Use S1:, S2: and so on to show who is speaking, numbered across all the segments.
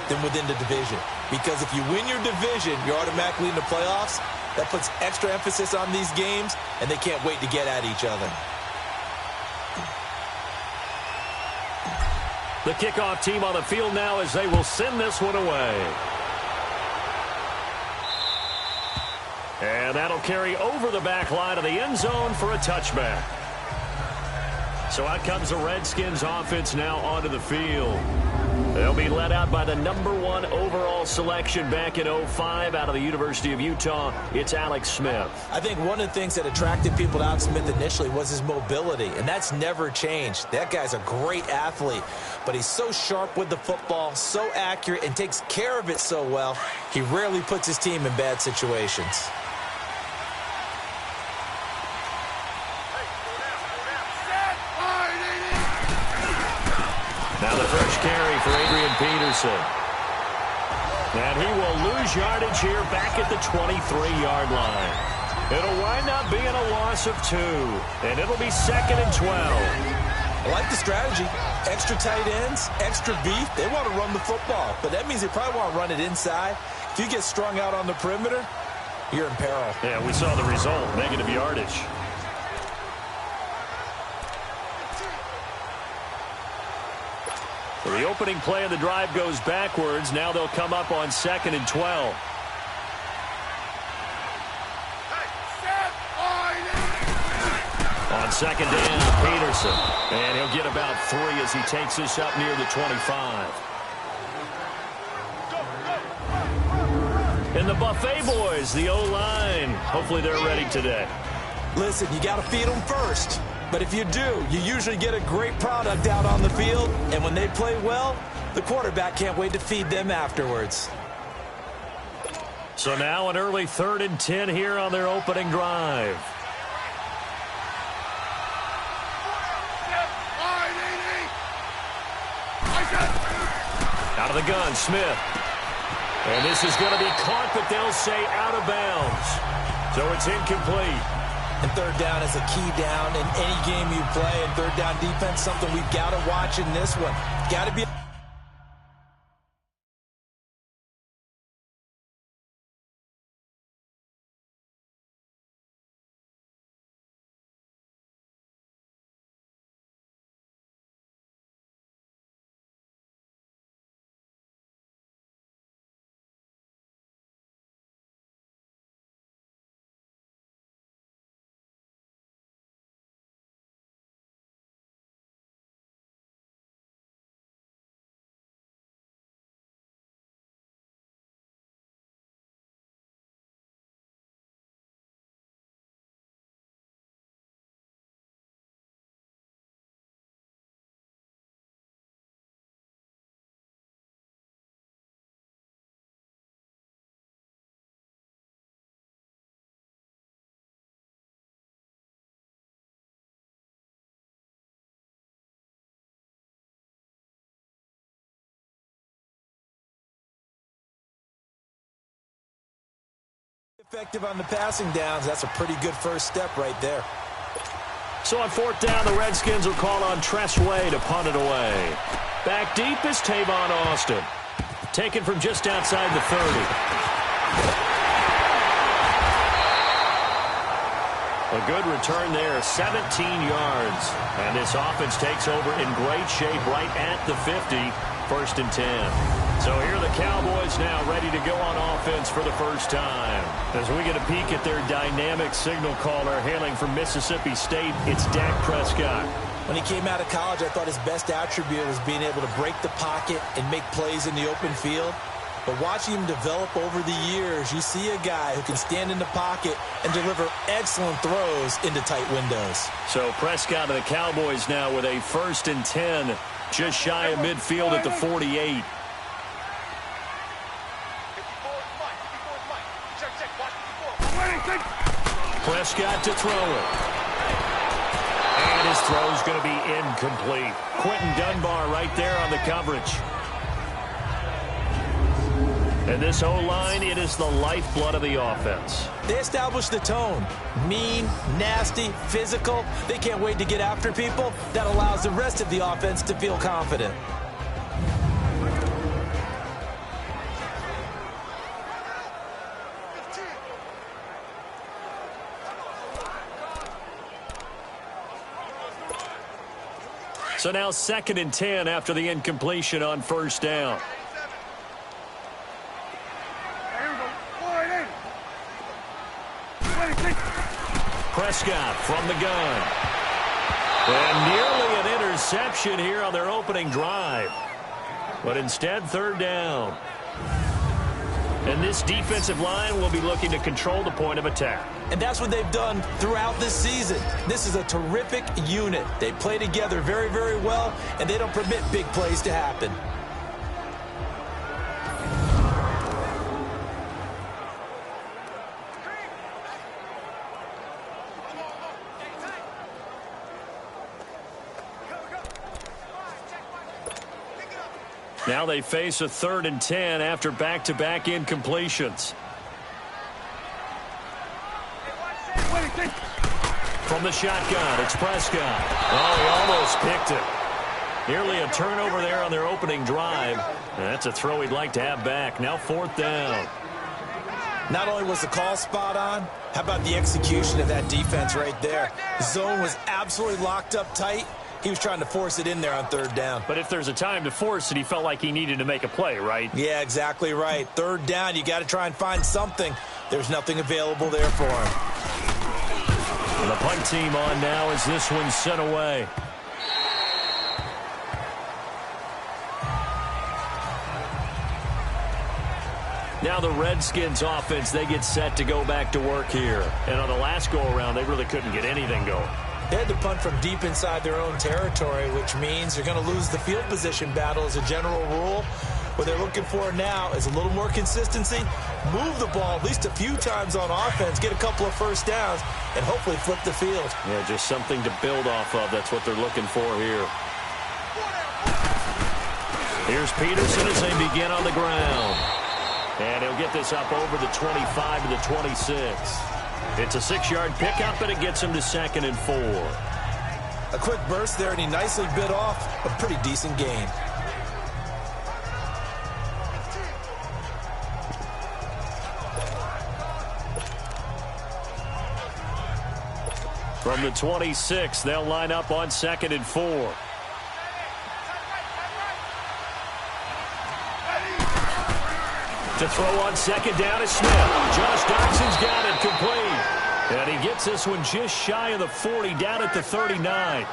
S1: than within the division. Because if you win your division, you're automatically in the playoffs. That puts extra emphasis on these games, and they can't wait to get at each other.
S2: The kickoff team on the field now as they will send this one away. And that'll carry over the back line of the end zone for a touchback. So out comes the Redskins offense now onto the field. They'll be led out by the #1 overall selection back in 2005 out of the University of Utah. It's Alex Smith.
S1: I think one of the things that attracted people to Alex Smith initially was his mobility, and that's never changed. That guy's a great athlete, but he's so sharp with the football, so accurate, and takes care of it so well, he rarely puts his team in bad situations.
S2: Now the first carry for Adrian Peterson. And he will lose yardage here back at the 23-yard line. It'll wind up being a loss of 2. And it'll be 2nd and 12.
S1: I like the strategy. Extra tight ends, extra beef. They want to run the football, but that means they probably want to run it inside. If you get strung out on the perimeter, you're in peril.
S2: Yeah, we saw the result, negative yardage. The opening play of the drive goes backwards. Now they'll come up on 2nd and 12. On 2nd down, Peterson. And he'll get about 3 as he takes this up near the 25. And the Buffet boys, the O-line. Hopefully they're ready today.
S1: Listen, you got to feed them first. But if you do, you usually get a great product out on the field. And when they play well, the quarterback can't wait to feed them afterwards.
S2: So now an early 3rd and 10 here on their opening drive. Out of the gun, Smith. And this is going to be caught, but they'll say out of bounds. So it's incomplete.
S1: And 3rd down is a key down in any game you play. And 3rd down defense, something we've got to watch in this one. Got to be effective on the passing downs. That's a pretty good first step right there.
S2: So on 4th down, the Redskins will call on Tress Way to punt it away. Back deep is Tavon Austin. Taken from just outside the 30. A good return there, 17 yards. And this offense takes over in great shape right at the 50, 1st and 10. So here are the Cowboys now ready to go on offense for the first time. As we get a peek at their dynamic signal caller hailing from Mississippi State, it's Dak Prescott.
S1: When he came out of college, I thought his best attribute was being able to break the pocket and make plays in the open field. But watching him develop over the years, you see a guy who can stand in the pocket and deliver excellent throws into tight windows.
S2: So Prescott and the Cowboys now with a 1st and 10, just shy of midfield at the 48. Prescott to throw it. And his throw's going to be incomplete. Quentin Dunbar right there on the coverage. And this O-line, it is the lifeblood of the offense.
S1: They established the tone. Mean, nasty, physical. They can't wait to get after people. That allows the rest of the offense to feel confident.
S2: So now 2nd and 10 after the incompletion on first down. Prescott from the gun. And nearly an interception here on their opening drive. But instead, 3rd down. And this defensive line will be looking to control the point of attack.
S1: And that's what they've done throughout this season. This is a terrific unit. They play together very, very well, and they don't permit big plays to happen.
S2: Now they face a 3rd and 10 after back-to-back incompletions. From the shotgun, it's Prescott. Oh, he almost picked it. Nearly a turnover there on their opening drive. And that's a throw he'd like to have back. Now 4th down.
S1: Not only was the call spot on, how about the execution of that defense right there? The zone was absolutely locked up tight. He was trying to force it in there on 3rd down.
S2: But if there's a time to force it, he felt like he needed to make a play, right?
S1: Yeah, exactly right. 3rd down, you got to try and find something. There's nothing available there for him.
S2: And the punt team on now as this one's sent away. Now the Redskins offense, they get set to go back to work here. And on the last go-around, they really couldn't get anything going.
S1: They had to punt from deep inside their own territory, which means they're going to lose the field position battle as a general rule. What they're looking for now is a little more consistency, move the ball at least a few times on offense, get a couple of first downs, and hopefully flip the field.
S2: Yeah, just something to build off of. That's what they're looking for here. Here's Peterson as they begin on the ground. And he'll get this up over the 25 to the 26. It's a 6-yard pickup, and it gets him to 2nd and 4.
S1: A quick burst there, and he nicely bit off a pretty decent gain.
S2: From the 26, they'll line up on 2nd and 4. To throw on 2nd down is Smith. Josh Doxson's got it complete. And he gets this one just shy of the 40, down at the 39.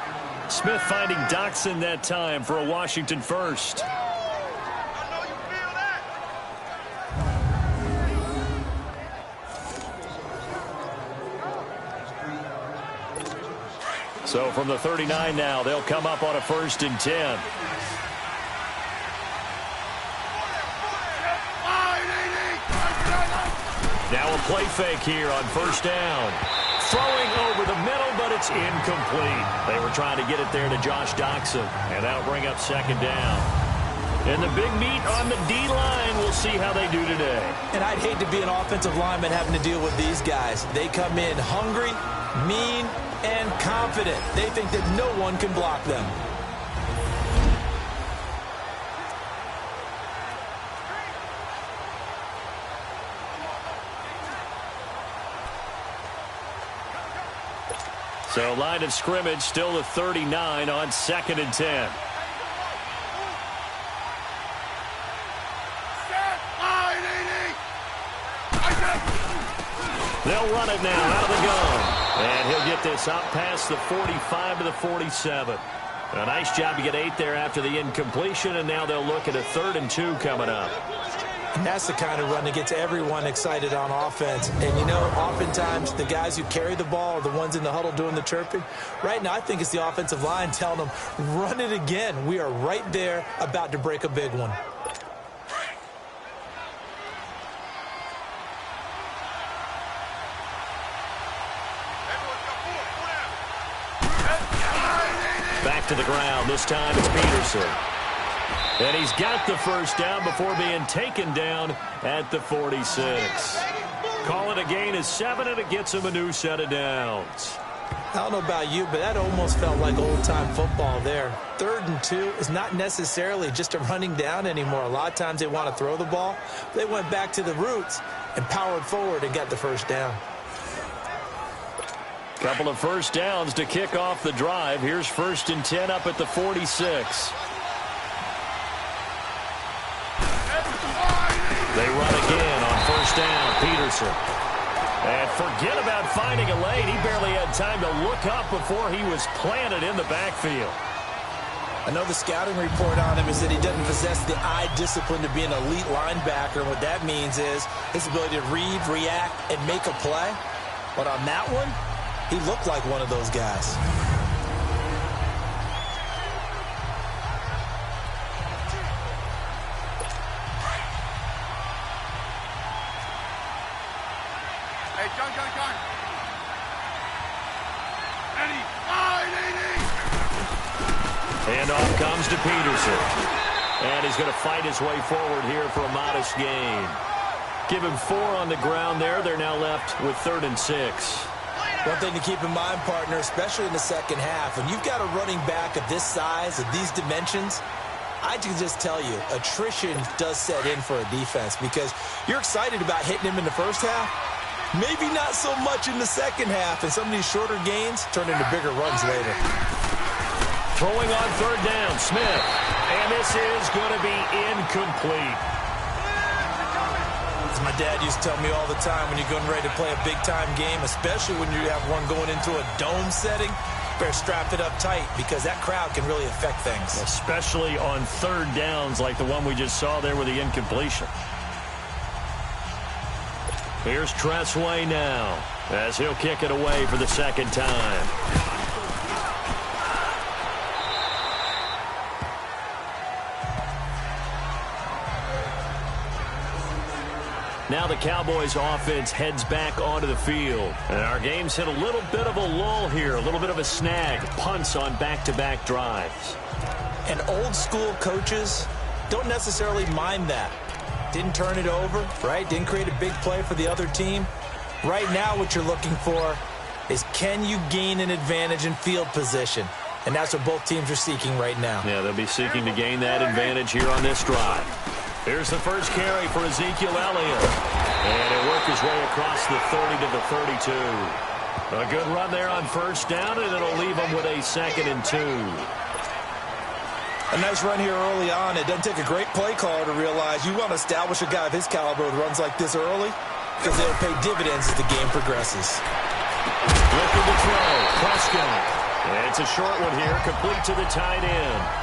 S2: Smith finding Doxson that time for a Washington first. So from the 39 now, they'll come up on a 1st and 10. Now a play fake here on 1st down. Throwing over the middle, but it's incomplete. They were trying to get it there to Josh Doxson, and that'll bring up 2nd down. And the big meat on the D-line, we'll see how they do today.
S1: And I'd hate to be an offensive lineman having to deal with these guys. They come in hungry, mean, and confident. They think that no one can block them.
S2: So line of scrimmage still the 39 on 2nd and 10. They'll run it now out of the gun. And he'll get this out past the 45 to the 47. A nice job to get 8 there after the incompletion, and now they'll look at a 3rd and 2 coming up.
S1: And that's the kind of run that gets everyone excited on offense. And, you know, oftentimes the guys who carry the ball are the ones in the huddle doing the chirping. Right now, I think it's the offensive line telling them, run it again. We are right there about to break a big one.
S2: Back to the ground. This time it's Peterson. And he's got the 1st down before being taken down at the 46. Call it a gain of 7, and it gets him a new set of downs.
S1: I don't know about you, but that almost felt like old-time football there. 3rd and 2 is not necessarily just a running down anymore. A lot of times they want to throw the ball. They went back to the roots and powered forward and got the 1st down.
S2: Couple of first downs to kick off the drive. Here's 1st and 10 up at the 46. They run again on 1st down. Peterson. And forget about finding a lane. He barely had time to look up before he was planted in the backfield.
S1: I know the scouting report on him is that he doesn't possess the eye discipline to be an elite linebacker. And what that means is his ability to read, react, and make a play. But on that one, he looked like one of those guys.
S3: Hey, John.
S2: Handoff comes to Peterson. And he's going to fight his way forward here for a modest gain. Give him 4 on the ground there. They're now left with 3rd and 6.
S1: One thing to keep in mind, partner, especially in the second half, when you've got a running back of this size, of these dimensions, I can just tell you, attrition does set in for a defense because you're excited about hitting him in the first half. Maybe not so much in the second half, and some of these shorter gains turn into bigger runs later.
S2: Throwing on 3rd down, Smith. And this is going to be incomplete.
S1: As my dad used to tell me all the time, when you're getting ready to play a big-time game, especially when you have one going into a dome setting, better strap it up tight because that crowd can really affect things.
S2: Especially on 3rd downs like the one we just saw there with the incompletion. Here's Tressway now as he'll kick it away for the 2nd time. Now the Cowboys offense heads back onto the field. And our game's hit a little bit of a lull here, a little bit of a snag. Punts on back-to-back drives.
S1: And old-school coaches don't necessarily mind that. Didn't turn it over, right? Didn't create a big play for the other team. Right now what you're looking for is can you gain an advantage in field position? And that's what both teams are seeking right now.
S2: Yeah, they'll be seeking to gain that advantage here on this drive. Here's the first carry for Ezekiel Elliott. And he'll work his way across the 30 to the 32. A good run there on 1st down, and it'll leave him with a 2nd and 2.
S1: A nice run here early on. It doesn't take a great play caller to realize you want to establish a guy of his caliber with runs like this early because they'll pay dividends as the game progresses.
S2: Looking to throw. Prescott. And it's a short one here, complete to the tight end.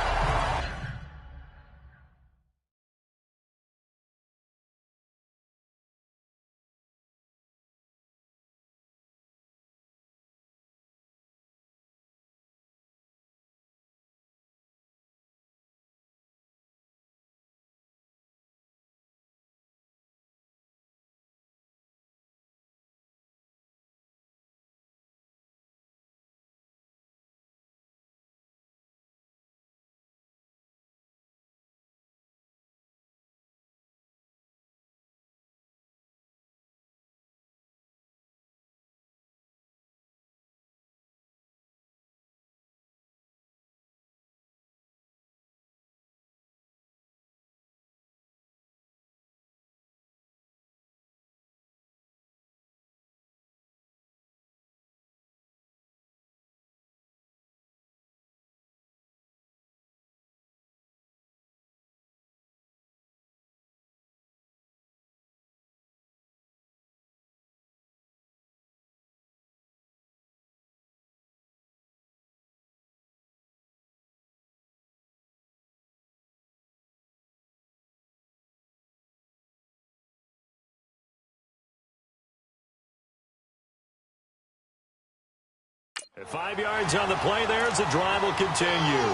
S2: At 5 yards on the play there as the drive will continue.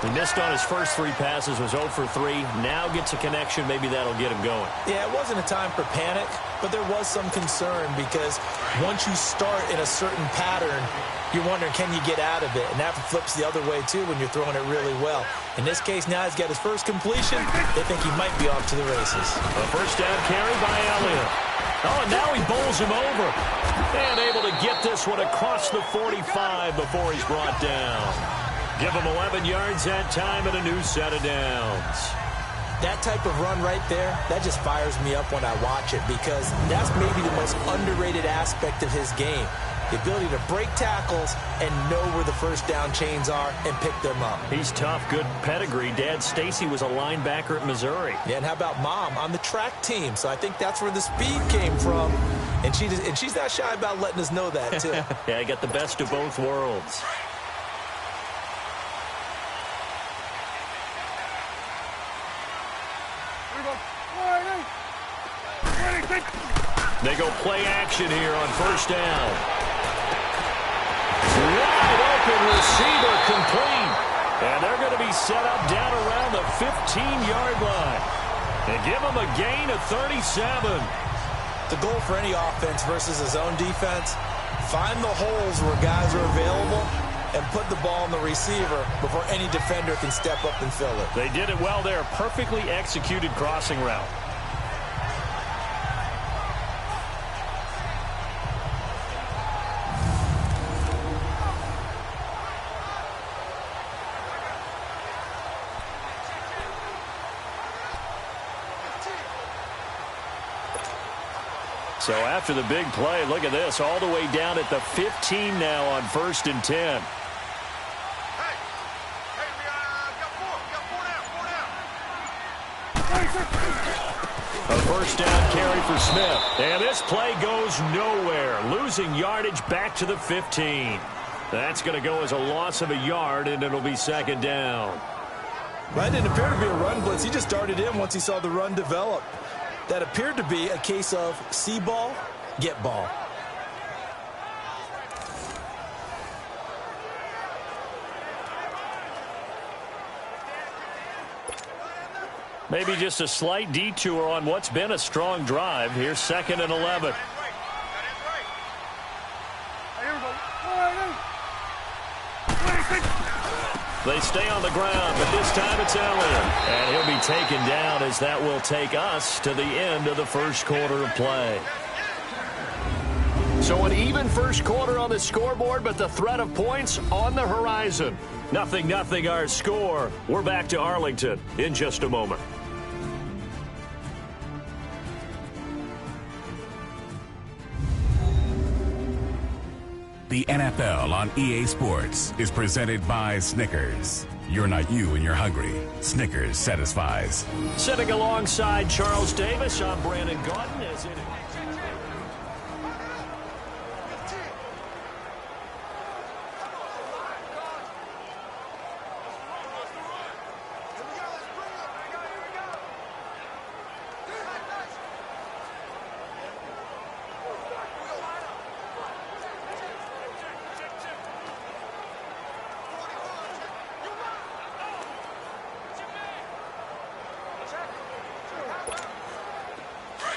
S2: He missed on his first 3 passes, was 0 for 3. Now gets a connection. Maybe that'll get him going.
S1: Yeah, it wasn't a time for panic, but there was some concern because once you start in a certain pattern, you're wondering, can you get out of it? And that flips the other way, too, when you're throwing it really well. In this case, now he's got his first completion. They think he might be off to the races.
S2: A first down carry by Elliott. Oh, and now he bowls him over. And able to get this one across the 45 before he's brought down. Give him 11 yards that time and a new set of downs.
S1: That type of run right there, that just fires me up when I watch it because that's maybe the most underrated aspect of his game. The ability to break tackles and know where the first down chains are and pick them up.
S2: He's tough, good pedigree. Dad Stacy was a linebacker at Missouri.
S1: Yeah, and how about Mom on the track team? So I think that's where the speed came from. And she's not shy about letting us know that, too.
S2: Yeah, I got the best of both worlds. They go play action here on first down. Wide open receiver complete. And they're going to be set up down around the 15-yard line. And give them a gain of 37.
S1: The goal for any offense versus his own defense, find the holes where guys are available and put the ball in the receiver before any defender can step up and fill it.
S2: They did it well there. Perfectly executed crossing route. So after the big play, look at this, all the way down at the 15 now on 1st and 10.
S3: Hey, we got four.
S2: A first down carry for Smith. And this play goes nowhere, losing yardage back to the 15. That's going to go as a loss of a yard, and it'll be 2nd down.
S1: That didn't appear to be a run blitz. He just darted in once he saw the run develop. That appeared to be a case of see ball, get ball.
S2: Maybe just a slight detour on what's been a strong drive. Here's 2nd and 11. They stay on the ground, but this time it's Elliott. And he'll be taken down as that will take us to the end of the first quarter of play. So an even first quarter on the scoreboard, but the threat of points on the horizon. 0-0 our score. We're back to Arlington in just a moment.
S4: The NFL on EA Sports is presented by Snickers. You're not you when you're hungry. Snickers satisfies.
S2: Sitting alongside Charles Davis, I'm Brandon Gaudin. As it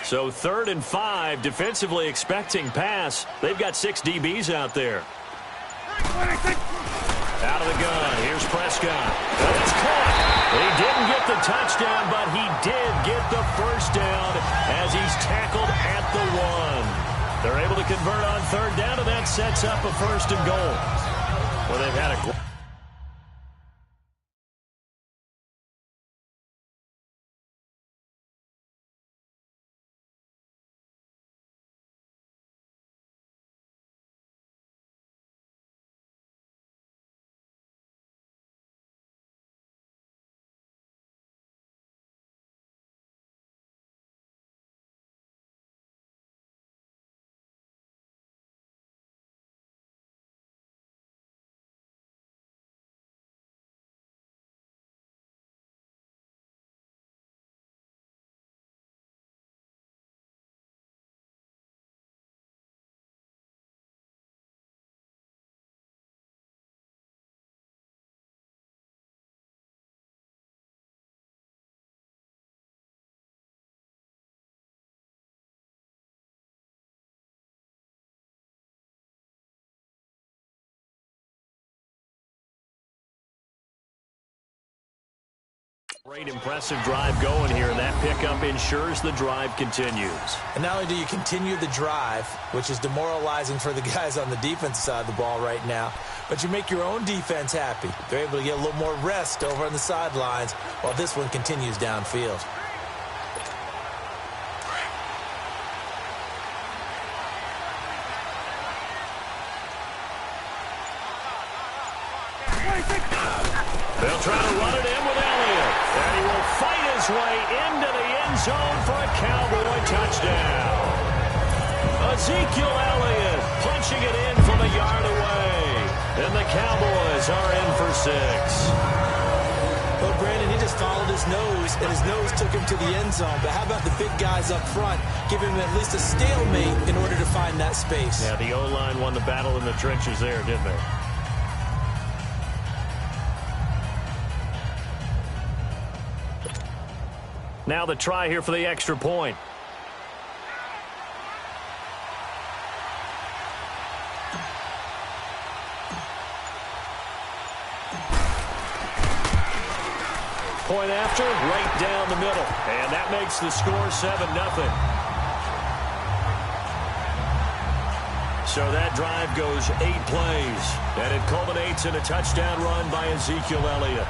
S2: So 3rd and 5, defensively expecting pass. They've got 6 DBs out there. Out of the gun, here's Prescott. But it's caught. He didn't get the touchdown, but he did get the first down as he's tackled at the 1. They're able to convert on 3rd down, and that sets up a 1st and goal. Well, they've had a great impressive drive going here, and that pickup ensures the drive continues.
S1: And not only do you continue the drive, which is demoralizing for the guys on the defensive side of the ball right now, but you make your own defense happy. They're able to get a little more rest over on the sidelines while this one continues downfield.
S2: They'll try to run it in with Elliott. And he will fight his way into the end zone for a Cowboy touchdown. Ezekiel Elliott punching it in from a yard away. And the Cowboys are in for 6.
S1: Well, Brandon, he just followed his nose, and his nose took him to the end zone. But how about the big guys up front? Give him at least a stalemate in order to find that space.
S2: Yeah, the O-line won the battle in the trenches there, didn't they? Now the try here for the extra point. Point after, right down the middle. And that makes the score 7-0. So that drive goes 8 plays. And it culminates in a touchdown run by Ezekiel Elliott.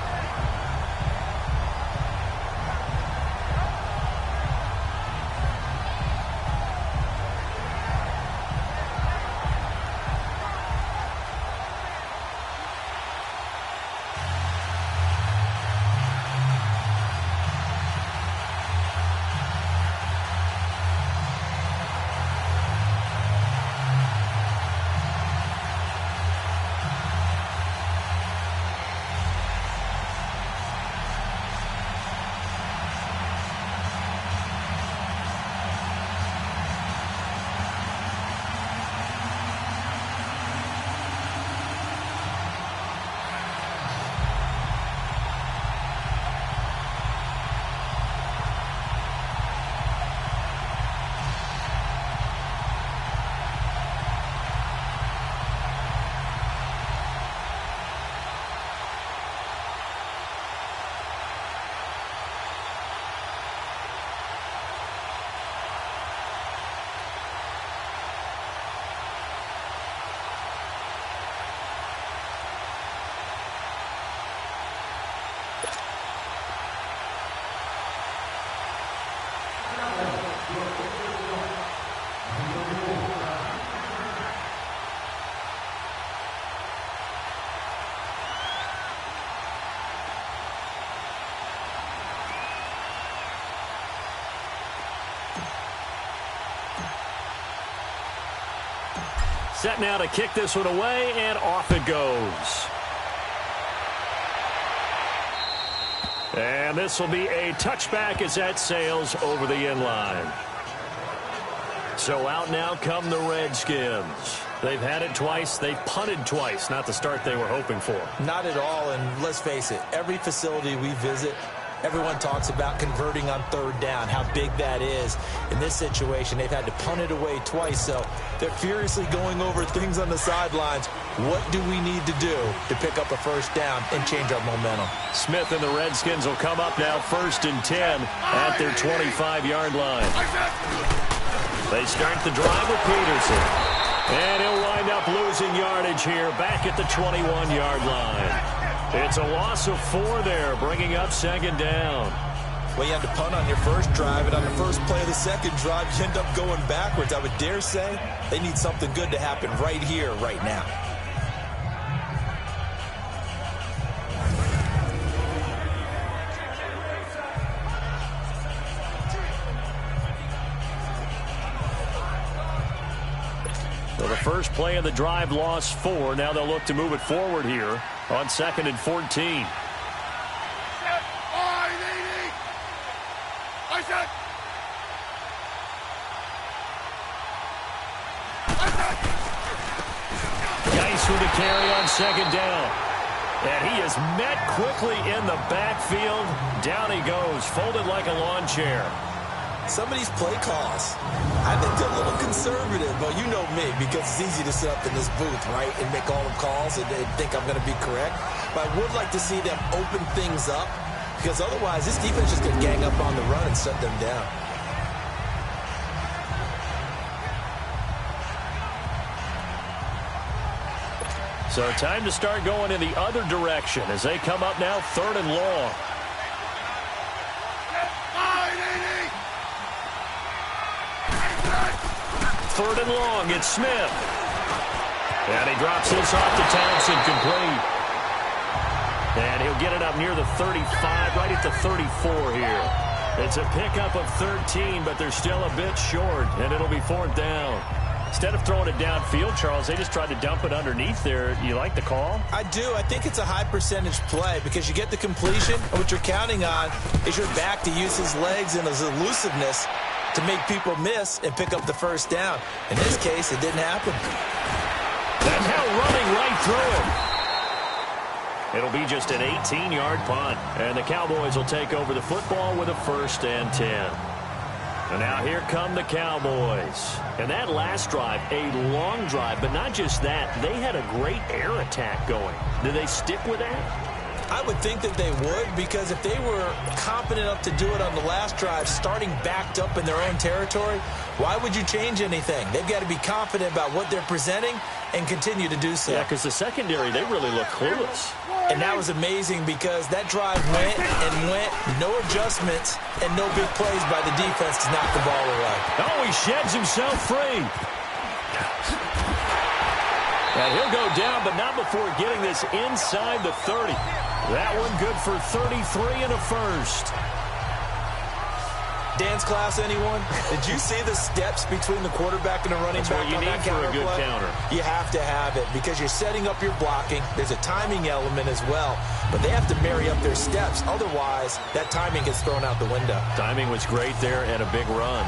S2: Set now to kick this one away, and off it goes. And this will be a touchback as that sails over the end line. So out now come the Redskins. They've had it twice. They've punted twice. Not the start they were hoping for.
S1: Not at all, and let's face it, every facility we visit, everyone talks about converting on third down, how big that is. In this situation, they've had to punt it away twice, so they're furiously going over things on the sidelines. What do we need to do to pick up a first down and change our momentum?
S2: Smith and the Redskins will come up now 1st and 10 at their 25-yard line. They start the drive with Peterson. And he'll wind up losing yardage here back at the 21-yard line. It's a loss of 4 there, bringing up 2nd down.
S1: Well, you had to punt on your first drive, and on the first play of the second drive, you end up going backwards. I would dare say they need something good to happen right here, right now.
S2: So the first play of the drive lost 4. Now they'll look to move it forward here on 2nd and 14. Geis with the carry on 2nd down. And he is met quickly in the backfield. Down he goes, folded like a lawn chair.
S1: Some of these play calls, I think they're a little conservative, but you know me, because it's easy to sit up in this booth, right, and make all the calls and think I'm going to be correct. But I would like to see them open things up, because otherwise this defense just going to gang up on the run and shut them down.
S2: So time to start going in the other direction as they come up now 3rd and long. Third and long, it's Smith. And he drops this off to Townsend, complete. And he'll get it up near the 35, right at the 34 here. It's a pickup of 13, but they're still a bit short, and it'll be 4th down. Instead of throwing it downfield, Charles, they just tried to dump it underneath there. You like the call?
S1: I do. I think it's a high-percentage play because you get the completion, and what you're counting on is your back to use his legs and his elusiveness to make people miss and pick up the first down. In this case, it didn't happen.
S2: That's how running right through it. It'll be just an 18-yard punt, and the Cowboys will take over the football with a 1st and 10. And now here come the Cowboys. And that last drive, a long drive, but not just that. They had a great air attack going. Do they stick with that?
S1: I would think that they would, because if they were competent enough to do it on the last drive, starting backed up in their own territory, why would you change anything? They've got to be confident about what they're presenting and continue to do so.
S2: Yeah, because the secondary, they really look clueless.
S1: And that was amazing because that drive went and went, no adjustments, and no big plays by the defense to knock the ball away.
S2: Oh, he sheds himself free. And he'll go down, but not before getting this inside the 30. That one good for 33 and a 1st.
S1: Dance class, anyone? Did you see the steps between the quarterback and the running back on that counter play?
S2: That's what you need for a good counter.
S1: You have to have it because you're setting up your blocking. There's a timing element as well, but they have to marry up their steps. Otherwise, that timing gets thrown out the window.
S2: Timing was great there and a big run.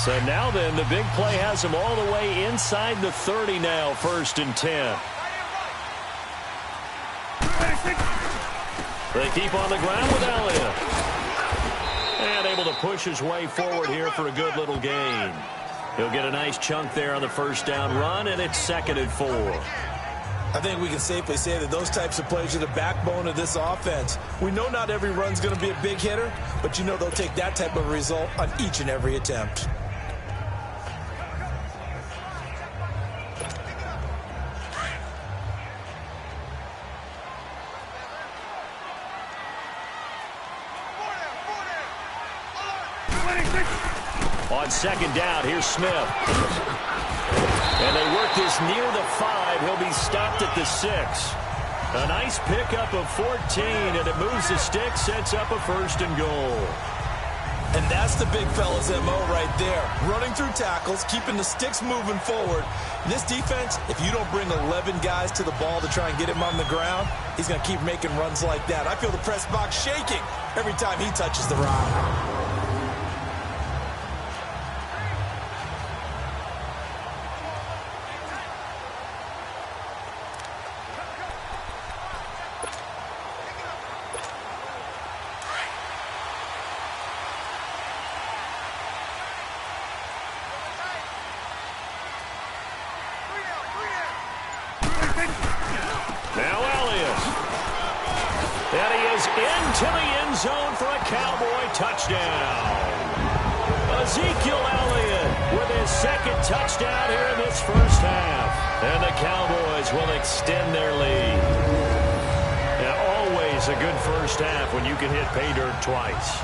S2: So now then, the big play has them all the way inside the 30 now, 1st and 10. They keep on the ground with Elliott. And able to push his way forward here for a good little gain. He'll get a nice chunk there on the 1st down run, and it's 2nd and 4.
S1: I think we can safely say that those types of plays are the backbone of this offense. We know not every run's going to be a big hitter, but you know they'll take that type of result on each and every attempt.
S2: On 2nd down, here's Smith. And they work this near the 5. He'll be stopped at the 6. A nice pickup of 14, and it moves the stick, sets up a 1st and goal.
S1: And that's the big fella's MO right there. Running through tackles, keeping the sticks moving forward. This defense, if you don't bring 11 guys to the ball to try and get him on the ground, he's going to keep making runs like that. I feel the press box shaking every time he touches the rock.
S2: Now Elliott. And he is into the end zone for a Cowboy touchdown. Ezekiel Elliott with his 2nd touchdown here in this 1st half. And the Cowboys will extend their lead. Now, always a good 1st half when you can hit pay dirt twice.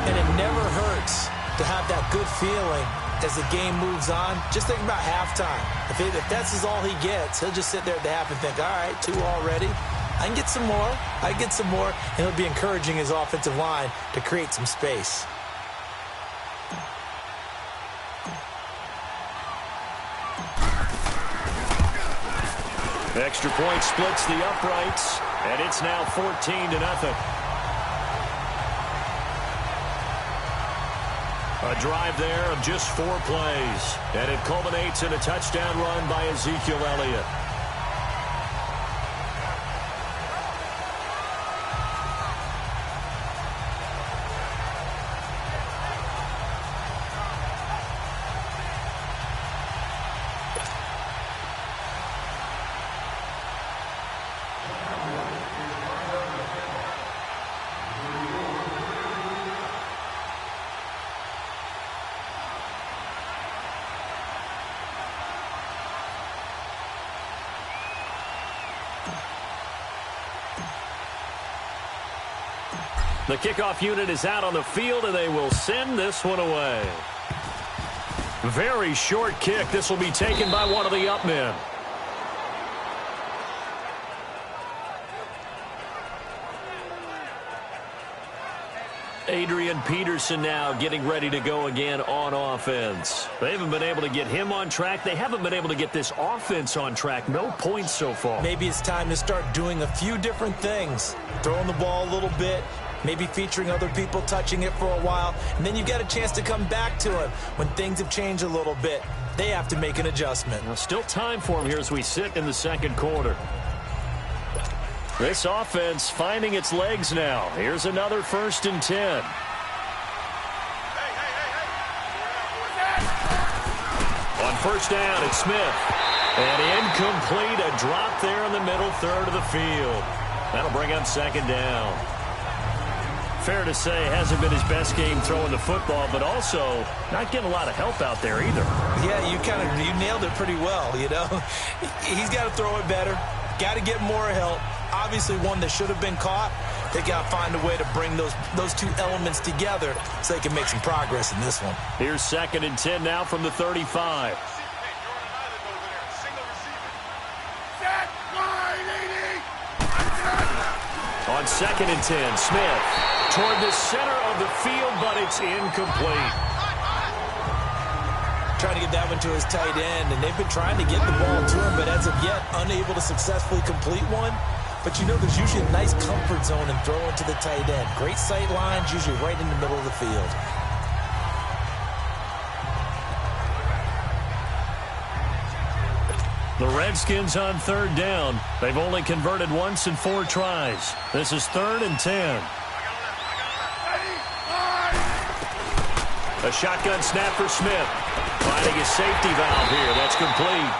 S1: And it never hurts to have that good feeling as the game moves on. Just think about halftime. If that's all he gets, he'll just sit there at the half and think, all right, 2 already. I can get some more. I can get some more. And he'll be encouraging his offensive line to create some space.
S2: Extra point splits the uprights, and it's now 14-0. A drive there of just 4 plays, and it culminates in a touchdown run by Ezekiel Elliott. The kickoff unit is out on the field, and they will send this one away. Very short kick. This will be taken by one of the up men. Adrian Peterson now getting ready to go again on offense. They haven't been able to get him on track. They haven't been able to get this offense on track. No points so far.
S1: Maybe it's time to start doing a few different things. Throwing the ball a little bit, maybe featuring other people touching it for a while, and then you've got a chance to come back to him when things have changed a little bit. They have to make an adjustment.
S2: Now, still time for him here as we sit in the second quarter. This offense finding its legs now. Here's another 1st and 10. On first down, it's Smith. And incomplete, a drop there in the middle third of the field. That'll bring up 2nd down. Fair to say, hasn't been his best game throwing the football, but also not getting a lot of help out there either.
S1: Yeah, you nailed it pretty well, you know. He's got to throw it better. Got to get more help. Obviously one that should have been caught. They got to find a way to bring those two elements together so they can make some progress in this one.
S2: Here's 2nd and 10 now from the 35. On 2nd and 10, Smith toward the center of the field, but it's incomplete.
S1: Trying to get that one to his tight end, and they've been trying to get the ball to him, but as of yet, unable to successfully complete one. But you know, there's usually a nice comfort zone in throwing to the tight end. Great sight lines, usually right in the middle of the field.
S2: The Redskins on 3rd down. They've only converted once in 4 tries. This is 3rd and 10. A shotgun snap for Smith. Finding a safety valve here. That's complete.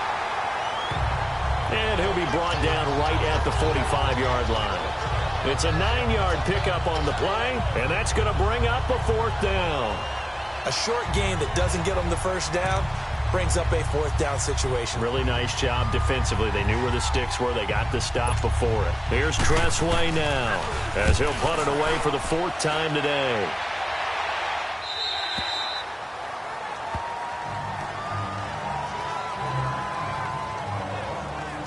S2: And he'll be brought down right at the 45-yard line. It's a 9-yard pickup on the play, and that's going to bring up a 4th down.
S1: A short game that doesn't get them the first down brings up a 4th down situation.
S2: Really nice job defensively. They knew where the sticks were. They got the stop before it. Here's Tressway now as he'll punt it away for the 4th time today.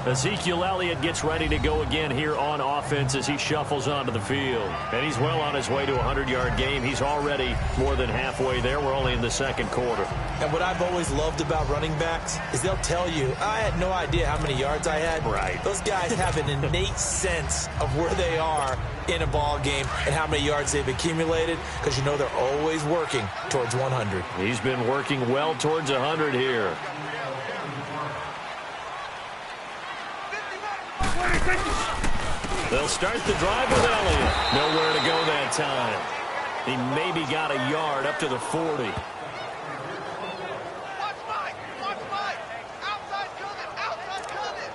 S2: Ezekiel Elliott gets ready to go again here on offense as he shuffles onto the field. And he's well on his way to a 100-yard game. He's already more than halfway there. We're only in the 2nd quarter.
S1: And what I've always loved about running backs is they'll tell you, I had no idea how many yards I had.
S2: Right.
S1: Those guys have an innate sense of where they are in a ball game and how many yards they've accumulated, because you know they're always working towards 100.
S2: He's been working well towards 100 here. They'll start the drive with Elliott. Nowhere to go that time. He maybe got a yard up to the 40.
S3: Watch Mike! Watch Mike! Outside coming! Outside coming!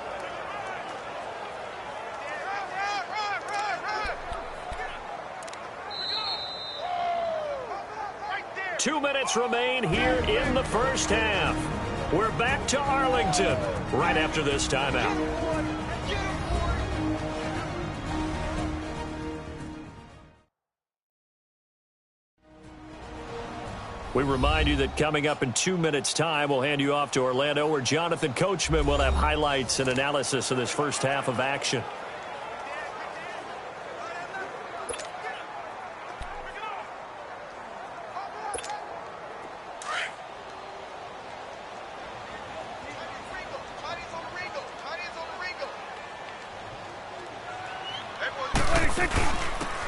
S3: Run! Right there!
S2: 2 minutes remain here in the first half. We're back to Arlington right after this timeout. We remind you that coming up in 2 minutes' time, we'll hand you off to Orlando, where Jonathan Coachman will have highlights and analysis of this first half of action.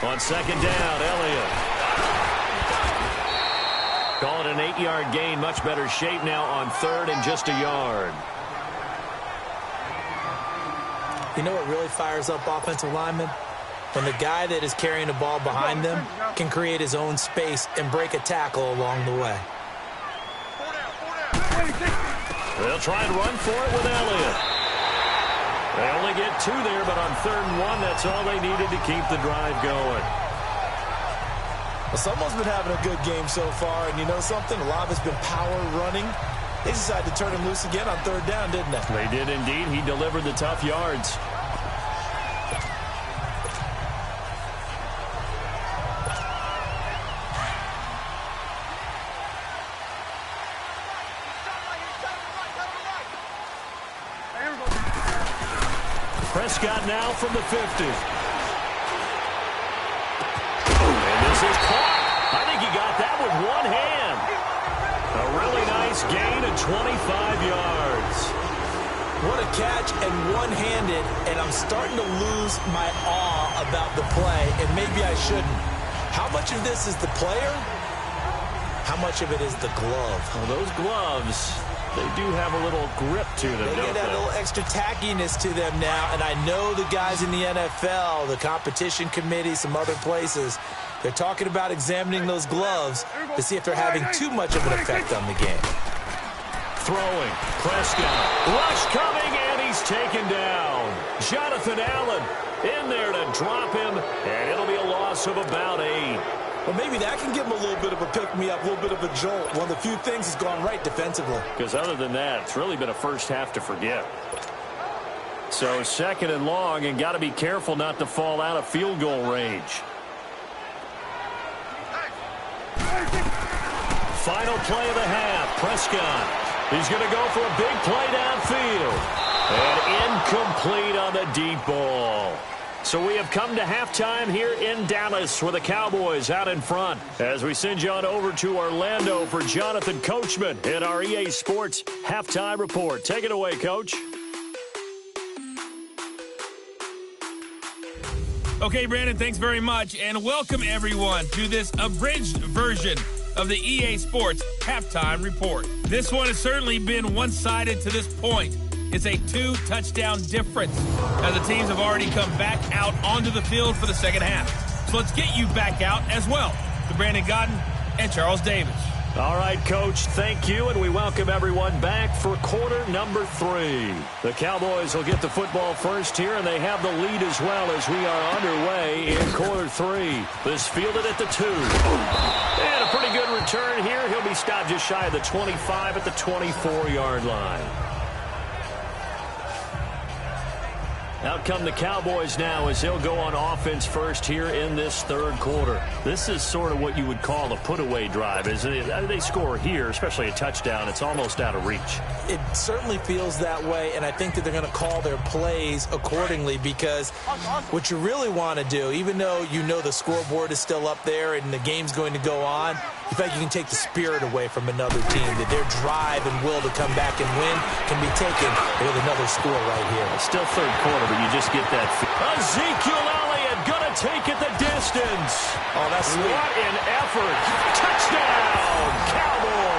S2: On 2nd down, Elliott. Call it an 8-yard gain. Much better shape now on 3rd and just a yard.
S1: You know what really fires up offensive linemen? When the guy that is carrying the ball behind them can create his own space and break a tackle along the way.
S2: They'll try and run for it with Elliott. They only get 2 there, but on 3rd and 1, that's all they needed to keep the drive going.
S1: Well, someone's been having a good game so far, and you know something? A lot of it's been power running. They decided to turn him loose again on 3rd down, didn't they?
S2: They did indeed. He delivered the tough yards. Prescott now from the 50. And this is caught. I think he got that with one hand. A really nice gain of 25 yards.
S1: What a catch, and one-handed, and I'm starting to lose my awe about the play, and maybe I shouldn't. How much of this is the player? How much of it is the glove?
S2: Well, those gloves, they do have a little grip to them,
S1: They get that little extra tackiness to them now, and I know the guys in the NFL, the competition committee, some other places, they're talking about examining those gloves to see if they're having too much of an effect on the game.
S2: Throwing, Prescott, rush coming, and he's taken down. Jonathan Allen in there to drop him, and it'll be a loss of about 8.
S1: Well, maybe that can give him a little bit of a pick-me-up, a little bit of a jolt. One of the few things has gone right defensively.
S2: Because other than that, it's really been a first half to forget. So 2nd and long, and got to be careful not to fall out of field goal range. Final play of the half, Prescott. He's going to go for a big play downfield. And incomplete on the deep ball. So we have come to halftime here in Dallas with the Cowboys out in front. As we send you on over to Orlando for Jonathan Coachman in our EA Sports Halftime Report. Take it away, Coach.
S5: Okay, Brandon, thanks very much. And welcome, everyone, to this abridged version of the EA Sports Halftime Report. This one has certainly been one-sided to this point. It's a 2-touchdown difference as the teams have already come back out onto the field for the second half. So let's get you back out as well to Brandon Godden and Charles Davis.
S2: All right, Coach, thank you, and we welcome everyone back for quarter number 3. The Cowboys will get the football first here, and they have the lead as well as we are underway in quarter 3. This fielded at the 2. And a pretty good return here. He'll be stopped just shy of the 25 at the 24-yard line. Out come the Cowboys now as they'll go on offense first here in this third quarter. This is sort of what you would call a put-away drive, isn't it? They score here, especially a touchdown. It's almost out of reach.
S1: It certainly feels that way, and I think that they're going to call their plays accordingly because what you really want to do, even though you know the scoreboard is still up there and the game's going to go on, you feel like you can take the spirit away from another team, that their drive and will to come back and win can be taken with another score right here.
S2: It's still third quarter, but you just get that. Ezekiel Elliott going to take it the distance.
S1: Oh, that's sweet.
S2: What an effort. Touchdown, Cowboys.